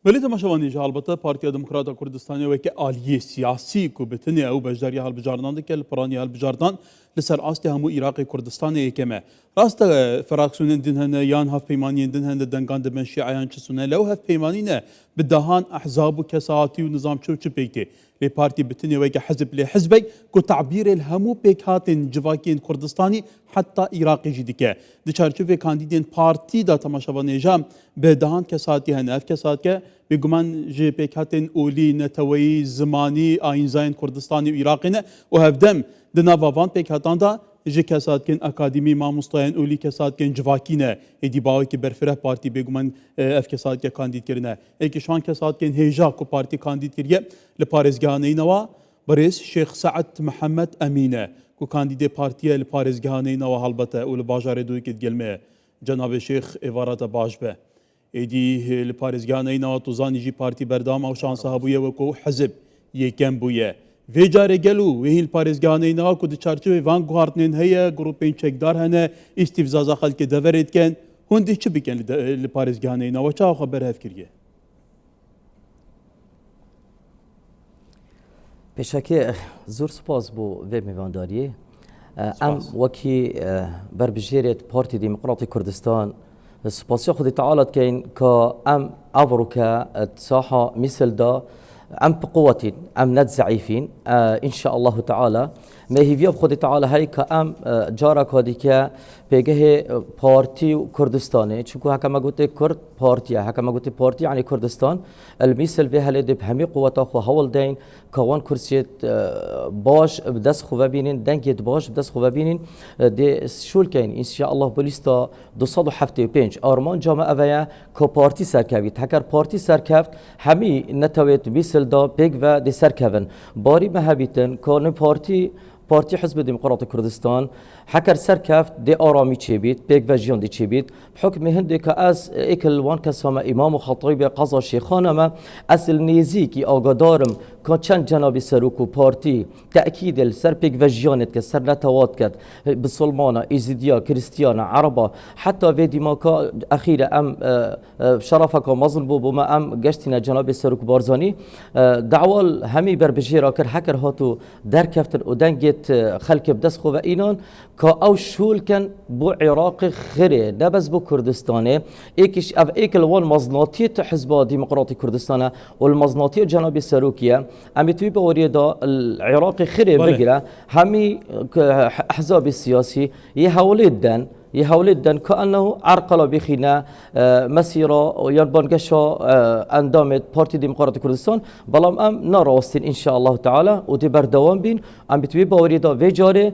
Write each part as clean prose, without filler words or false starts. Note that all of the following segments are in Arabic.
ولی تماشاوانی جه البته پارتیا دموکرات کردستانی و که آلیه سیاسی کو بتنی او بجداری حال بجاردان دکل پرانی حال بجاردان لسر آستی همو عراق کردستان یکمه راست فراکسیون دین هن یان هف پیمانی دین هن دنگان دمن شیعیان چسونه لو هف پیمانی نه بدهان احزاب و کساتی و نظام چو پیکی لی پارتی بتنی و که حزب لی حزبی کو تعبیر الهمو پیکاتن جواکین کردستانی حتی عراقی جدیکه دچارچوف کاندیدین پارتی دا تماشاوانی جام بدهان کساتی هن اف کسات بگمان جه پیکاتن اولی نتوی زمانی آینزاین کردستانی و عراقی نه و هفدم دناوان پیکاتان دا جه کسات کن اکادمی ماموستاین اولی کسات کن جواکی نه ایدی باوی که برفره پارتی بگمان اف کسات که کاندید کرنه ایک شان کسات کن هیجا کو پارتی کاندید کریه لپارزگانی نوا برئیس شیخ سعد محمد امینه کو کاندید پارتی لپارزگانی نوا حالبته اول باجار دوی که گلمه جناب شیخ ایوارات باج به ایدی لپارزگانی نوا توزانی جی پارتی بردام او شان صاحبویه و کو حزب یکم بویه وی جاره گلو وی الپارزگانی نا کو دچارچوی وان گوارتنین هيا گروپین چکدار هنه استفزازا خلک دورید کن هندی چی بکن الپارزگانی نا و چا خبر هف کریه پیشکی زور سپاس بو وی میوانداریه ام وکی بربجیرت پارتی دموکراتی کردستان سپاسی خود تعالت کن که ام افروکا ساحه مثل دا ام بقوة ام ند ضعيفين ان شاء الله تعالى ما هي فيها بخود تعالى هاي كام جارك هادي كا بيجه بارتي كردستاني چونكو هكا ما قلت كرد بارتي هكا ما قلت بارتي يعني كردستان المثل فيها اللي بهمي قوة خو هول دين كوان كرسيت باش بدس خو ببينين دنجيت باش بدس خو ببينين دي شول كاين ان شاء الله بوليستا 275 ارمان جامعه ويا كو بارتي سركاويت هكر بارتي سركافت همي نتويت مثل دا بيج و دي سركافن باري مهبيتن كون بارتي حزب دموکراتی کردستان حکر سرکفت دی آرامی چی بید پیک و جیان دی چی بید بحکم هندی که از اکل وان کسام امام و خطیب قضا شیخانه ما اصل نیزیکی آگادارم که چند جنابی سروکو پارتی تأکید سر پیک و جیانت که سر نتوات کد بسلمانا ایزیدیا کریستیانا عربا حتی و دیماکا اخیر ام شرفک و مظلم بو ما ام گشتینا جنابی سروکو بارزانی دعوال همی بر بجیرا کر حکر هاتو در کفتن و دنگی خلک بدست خو و اینان که او شول کن بو عراق خیره نه بس بو کردستانه ایکش او ایکل وان مزناطیت حزب دموکراتی کردستانه و المزناطیت جناب سروکیه امی توی باوری دا العراق خیره بگیره همی احزاب سیاسی يحاول دن كأنه عرقل بخنا مسيرة يربنجشا اندامت بارتي ديمقراطي كردستان بلام ام نراستين ان شاء الله تعالى وتبر دوام بين ام بتوي باوريدا وجاره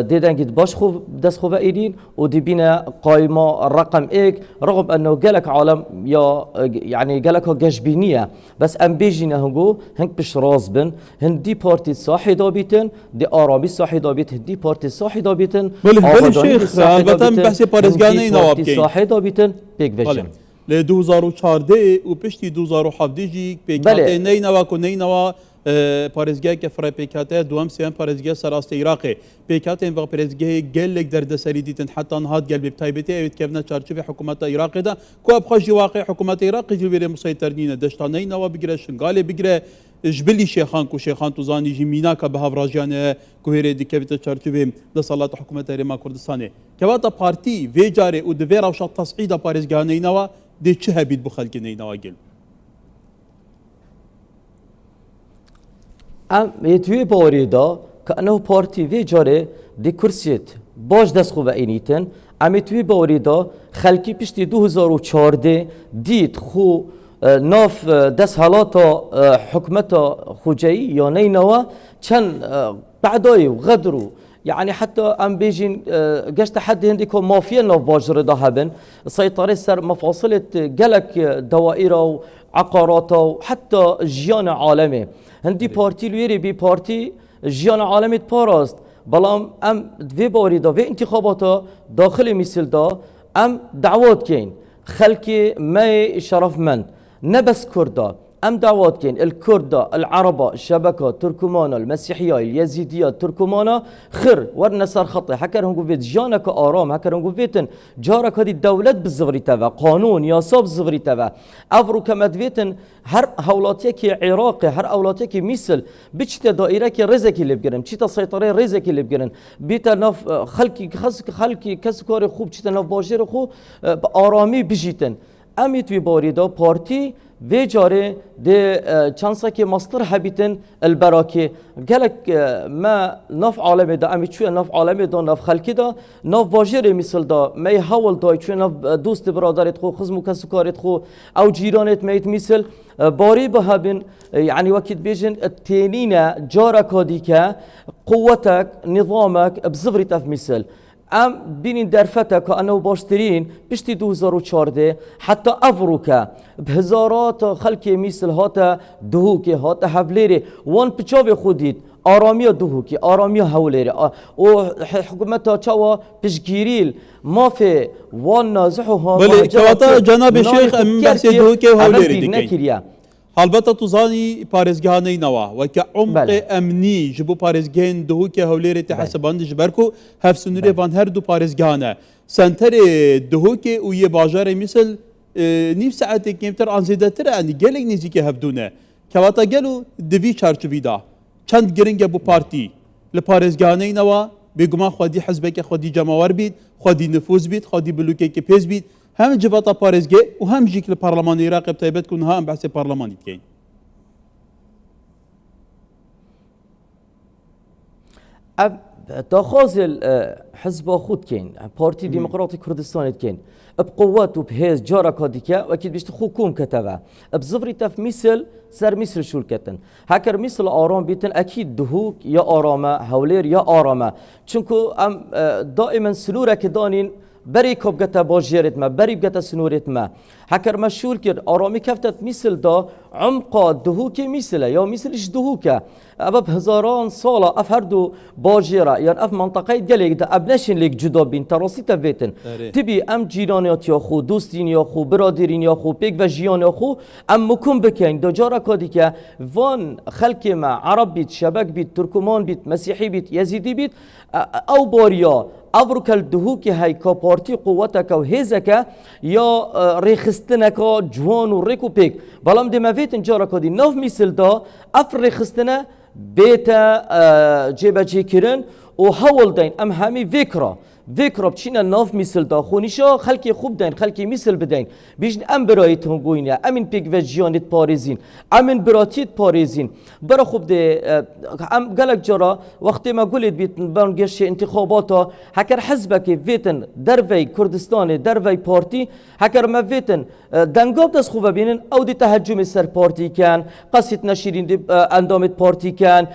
ديدن جد باش خو دس خو ايدين ودي بينا قائمه الرقم ايك رغم انه جالك عالم يا يعني جالك جشبينيه بس ام بيجينا هنجو هنك بش رازبن هندي بارتي صاحي دابيتن دي ارامي صاحي دابيت هندي بارتي صاحي دابيتن بل شيخ البته بحث پارێزگانەی ناوا بکەین صاحي دابيتن بيك فيجن ل 2014 و پشتی 2017 جی پیکاته نینوا کو نینوا پارێزگای که فرای پیکاته دوام سیان پارێزگای سراست عراقی پیکاته و پارێزگای گلک دردسری دیتن حتی نهاد گل بتایبتی اوید که نه چارچوب حکومت عراق ده کو ابخاجی واقع حکومت عراق جویر مسیطرین دشتا نینوا بگیره شنگال بگیره جبلی شیخان کو شیخان توزانی جمینا که به هفراجیان کوهره دیکویت چارچوب ده صلات حکومت ایران کردستانه که واتا پارتی ویجاره و دویر اوشا تصعید پارێزگای نینوا ده چه هبید بخلک نینوا گل ام يتوي بوريدا كأنه بارتي في جاري دي كرسيت باش دست خو اینیتن ام يتوي بوريدا خلقي بشتي 2014 ديت خو ناف دست حالاتا حكمتا خوجي يا نينوا كان بعداي وغدروا يعني حتى ام بيجين قشت حد هنديكو مافيا ناف باجر دهبن سيطرة سر مفاصلة جلك دوائر عقارات وحتى جيان عالمي هندي بارتي الويري بي بارتي جيان عالمي باراست بلام ام في باريدا في انتخابات داخل مثل دا ام دعوات كين خلكي ما شرف من نبس كردا ام دعوات كين الكرد العرب الشبكه تركمان المسيحيه اليزيديه تركمان خر ورنا صار خطي حكرهم قوفيت جانك ارام حكرهم قوفيتن جارك هذه الدوله بالزغري تبع قانون ياساب الزغري تبع افرو كما دفيتن هر هولاتيك عراقي هر اولاتيك مثل بيشتا دائره كي رزق اللي بقرن بيشتا سيطره رزق اللي بقرن بيتا ناف خلقي كسكاري خوب بيشتا ناف باجر خو آرامی بجیتن امیت وی باریدا پارتی و جاره ده چانسا که مستر حبیتن البراکی گلک ما ناف عالم دا امیت شوی ناف عالم دا ناف خلکی دا ناف باجر مثل دا می حول دا چوی ناف دوست برادرت خو خزمو کسکارت خو او جیرانت میت مثل باری بهابن يعني وقت بيجن التنين جارك هذيك قوتك نظامك بزفري تف مثل ام بینین در فتا که انو باشترین پشتی 2014 حتی افروکا بهزارات خلکی مثل هاتا دهوکی هاتا حفلیری وان پچاوی خودید آرامی دهوکی آرامی حولیری و حکومت چاوا پشگیریل ما في وان نازحو ها بله كواتا جناب الشيخ ام بحث دهوکی و حولیری دکین البته توزانی پارێزگەهانەی نەوە وەکە عمق ئەمنی ji bo پارێزگەهên dihûkê hewlêrê tê heseband ji ber ku hevsûnûrê van her du parêzgehan e senterê dihûkê û yê bajarê misl nîv saetê kêmtir an zêdetir e enî gelek nêzîkê hevdûne kewata gel û di vî çarçivî da çend giring e bu partî li parêzgehaneyî newa bêguman xwedî hezbeke xwedî cemawar bît xwedî nifûz bît xwedî bilûkekê pêz bît هم جبهة باريزجي وهم جيك البرلمان العراقي بتايبت كون هم بحث برلماني كاين اب تاخذ حزب خود كاين بارتي ديمقراطي كردستان كاين بقوات وبهيز جارك هذيك واكيد باش تخوكم كتبع بزفري تف مثل سر مثل شركتن هكر مثل آرام بيتن اكيد دهوك يا آرامه هولير يا آرامه چونكو ام دائما سنورك دانين بری کب گتا باجرت ما بری گتا سنورت ما هکر مشهور کرد آرامی کفتت مثل دا عمق دهوکی مثله یا مثلش دهوکه ابا هزاران ساله اف هر دو باجره یا اف منطقه گلیک دا ابنشن لیک جدا بین تراسی تبیتن تبی ام جیرانیات یا خو دوستین یا خو برادرین یا خو پیک و جیان یا خو ام مکم بکن دا جارا کادی که وان خلق ما عرب بیت شبک بیت ترکمان بیت مسیحی بیت یزیدی بیت او باریا افرك الدهوكي هاي كبارتي قوتك وهزك يا ريخستنك جوان وريكو بيك بلام دي ما فيت انجارك دي نوف مثل دا افر ريخستنا بيتا جيبا جيكيرن وحول دين ام همي فكرة بچينا ناف مثل دا خونيشا خلقي خوب دين خلقي مثل بدين بيجن ام برايتهم قوينيا امين بيك وجيانت باريزين امين براتيت باريزين برا خوب دي ام قالك جرا وقت ما قلت بيت بانجيش انتخاباتا هكر حزبك فيتن دروي كردستان دروي بارتي هكر ما فيتن دنگاب دست خوبه بينن او دي تهجم سر بارتي كان قصة نشيرين دي اندامت بارتي كان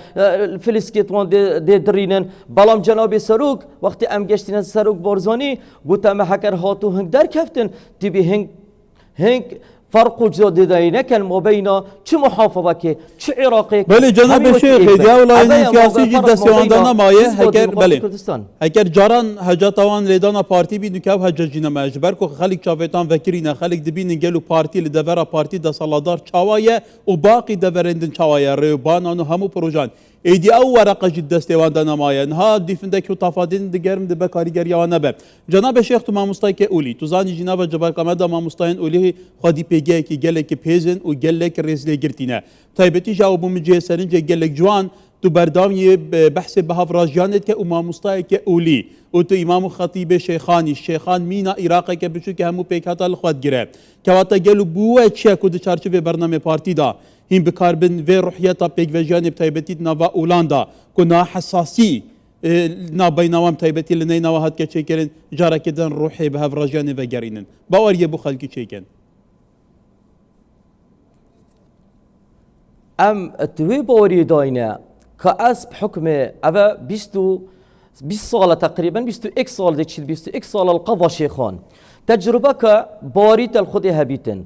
فلسكيتوان دي درينن بلام جناب سروق وقت ام گشتين سروق بارزاني قلت ما هكر هاتو هنگ در كفتن تبي هنگ فرق جدا دينا كان ما بين چه محافظه كي چه عراقي بله جناب الشيخ دولة سياسي جدا سيواندانا مايه هكر بله هكر جاران هجاتوان لدانا بارتي بي نكاو هجاجينا ماجبر كو خلق شافتان فكرينا خلق دبين نجلو بارتي لدفرا بارتي دا صلادار چاوايه وباقي دفرندن چاوايه ريبان همو بروجان ایدی او ورقه جد دستیوان نمایا نها دیفنده که تفادین دیگرم دب کاریگری آن نبه جناب شیخ تو ماموستای که اولی تو زانی جناب جبر کمدا ماموستاین اولی خودی پیگه کی گله کی پیزن و گله کی رزلی گرتینه تایبتی جواب مجه سرنج گله جوان تو بردام یه بحث به هفراجانت که ماموستای که اولی و تو امام خطیب شیخانی شیخان مینا عراق که بچو که همو پیکاتا خود گره که وقتا گلو بوه چه کد چارچوب برنامه پارتی دا هم بکاربن و روحیتا پیک و جانب تایبتیت نوا اولاندا کنا حساسی نا بینوام تایبتی لنی نوا هات که چه کرن جارا کدن روحی به هفراجانه و گرینن باور یه بو خلکی چه کن ام توی باوری داینه که از بحکم اوه 20 سال تقريبا 21 سال ديتشيل 21 سال القضاء شيخان تجربة كباريت الخد هبيتن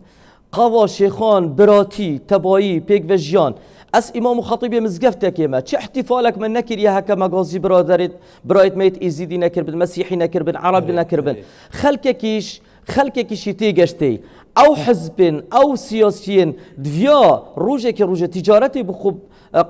قضاء شيخان براتي تبايي بيك فجيان اس امام خطيب مزقفتك يما تش احتفالك من نكر يا هكا مغازي برادرت برايت ميت ازيدي نكر بن مسيحي نكر بن عربي نكر بن خلككيش خەڵکێکی شی تێگەشتەی ئەو حزبن ئەو سیاسیین دویا ڕۆژێکی ڕۆژە تیجارەتی بخۆ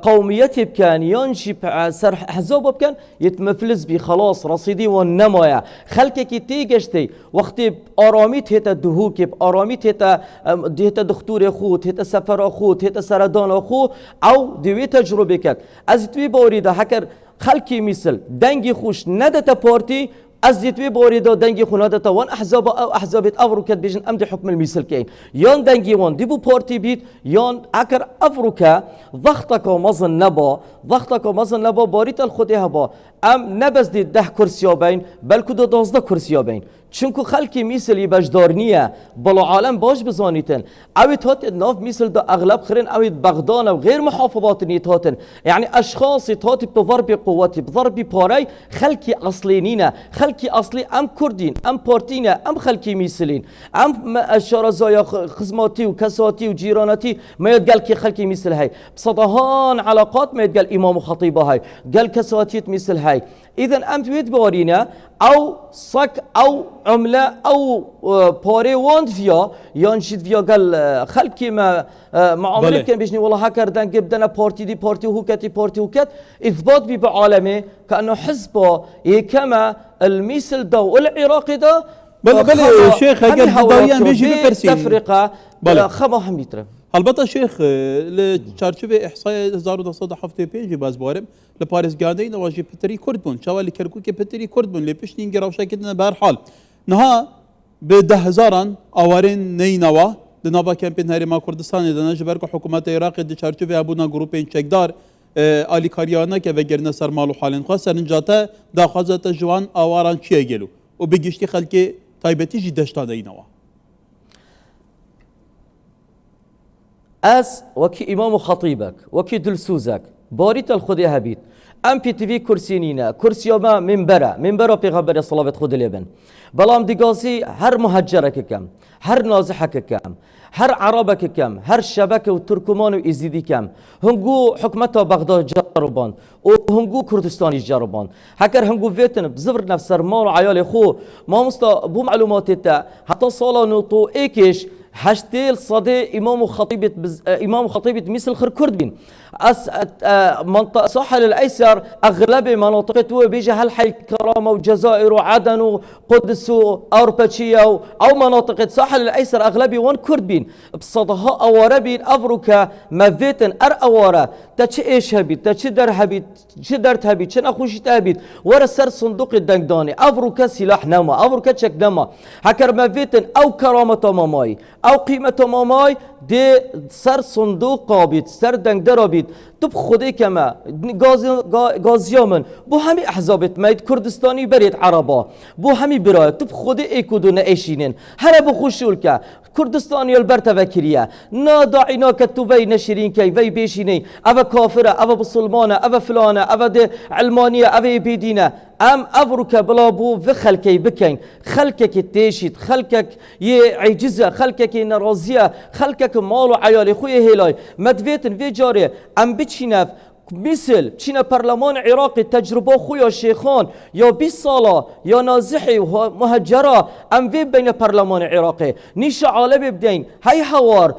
قوميتي بكان ينشي سر حزوب بكان يتمفلس بي خلاص رصيدي والنمايا خلكك تيجشتي وقتي آراميت هتا دهوكي آراميت هتا دكتور خوت هتا سفر خوت هتا سردان خو او دوي تجربه كات از توي بوريدا حكر خلكي مثل دنگي خوش ندتا بارتي از يتوي بوريدا دنگي خنادتا وان احزاب او احزابت افروكا بيجن امد حكم المثل كاين يان دنگي وان ديبو بارتي بيت يان اكر افروكا ضغطك ومظن نبا ضغطك ومظن نبا باريت الخديها با ام نبز دي 10 كرسي بين بل كدو 12 كرسي بين چونكو خلقي مثل بجدارنيه بلا عالم باش بزانيتن او تات ناف مثل دا اغلب خرين او بغداد وغير محافظات نيتاتن يعني اشخاص تات بضرب قوتي بضرب باري خلقي اصلينينا خلقي اصلي ام كردين ام بارتينا ام خلقي مثلين ام شرزايا خزماتي وكساتي وجيراناتي ما يتقال كي خلقي مثل هاي بصدهان علاقات ما يتقال امام وخطيبه هاي قال كساتيت مثل هاي اذا ام تويت بورينا او صك او عمله او باري وند فيا ينشد فيا قال خلكي ما معامله كان بيجني والله هكر دان جبدنا بارتي دي بارتي وهوكتي بارتي وكت اثبات بي بعالمه كانه حزبه كما المثل ده والعراقي ده بل شيخ اگر داریان بيجي بپرسي تفرقه خما هم متر البته شيخ لچارچوب احصای 1975 باز بارم لپارێزگادەی نەواژی پتری کورد بوون چاوا لە کەرکووکێ پتری کورد بوون لێ پشتین گەڕاوشەکردنە بە هەر حاڵ نەها بە 10,000 ئاوارێن نەینەوە لە ناوا کەمپێن هەرێما کوردستانی دەنا ji ber ku حکوومەتە عێراقی di çarçovê hebûna grûpên çekdar alîkariyaneke vegerine ser mal û halên xwe serincate daxwazete ji wan awaran çiye gelo û bi giştî xelkê taybetî jî deşta deyînewa. أس وكي إمام خطيبك وكي دلسوزك باريت الخدي هبيت أم بي تي في كرسينينا كرسي ما منبرا بيغمبر صلاة خد لبن بلام دقاسي هر مهجرك كم هر نازحك كم هر عربك كم هر شبكة وتركمان وإزيدي كم هنگو حكمتها بغداد جربان وهنگو كردستاني جربان هكر هنگو فيتن بزفر نفس مال عيالي خو ما مستا بو معلومات حتى صالة نوطو ايكش هشتيل صدي إمام خطيبة مثل خر كردين منطقة ساحل الأيسر أغلب مناطق بيجي هالحي الكرامة والجزائر وعدن وقدس وأورباتشيا أو مناطق ساحل الأيسر أغلبي وان كردين بصدها أواربين أفروكا مذيتن أوارا تش إيش هبيت تش در هبيت تش درت هبيت شن أخوش تهبيت ورا سر صندوق الدنقداني أفروكا سلاح نما أفروكا تشك نما هكر مذيتن أو كرامة ماماي او قيمة ماماي دي سر صندوق قابيت سر دنگ درابيت تب خودي كما غازيامن بو همي احزابت مايد كردستاني بريد عربا بو همي براي تب خودي ايكودو نايشينين هلا بخوشول كا كردستاني البرتا وكريا نا داعينا كتوبي نشرين كي في بيشيني افا كافرة افا بسلمانة افا فلانة افا دي علمانية افا بيدينا ام افروكا بلابو في خلكي بكين خلكك تيشيت خلكك يعجزة خلكك نرازية خلكك مالو عيالي خويا هيلاي مدفيتن في جاري ام بتشيناف مثل چينا برلمان عراقي تجربة خويا شيخان يا 20 صالة يا نازحي ومهجرة ام في بين برلمان عراقي نيش عالم بدين هاي حوار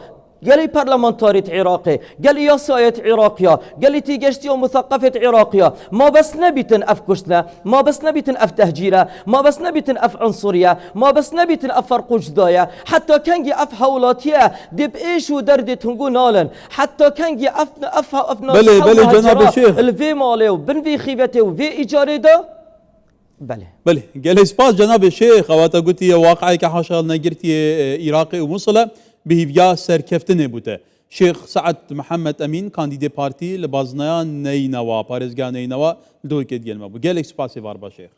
قالي برلمانتارية عراقي قالي ياساية عراقية قالي تيجشتي ومثقفة عراقية ما بس نبيتن اف كشتنا ما بس نبيتن اف تهجيرة ما بس نبيتن اف عنصرية ما بس نبيتن اف فرق جدايا حتى كانجي اف حولاتية دب ايش ودردت هنقو نالن حتى كانجي اف بلي جناب الشيخ الفي مالي وبن في خيبته وفي ايجاري ده بله قال سباس جناب الشيخ اواتا قلتي واقعي كحاشا نقرتي عراقي وموصلة بهيفيا سركفتنه بوده شيخ سعد محمد امين كانديدي بارتي لبازنايا نينوا باريزگا نينوا دوكيت گلما بو گلك سپاسي وار با شيخ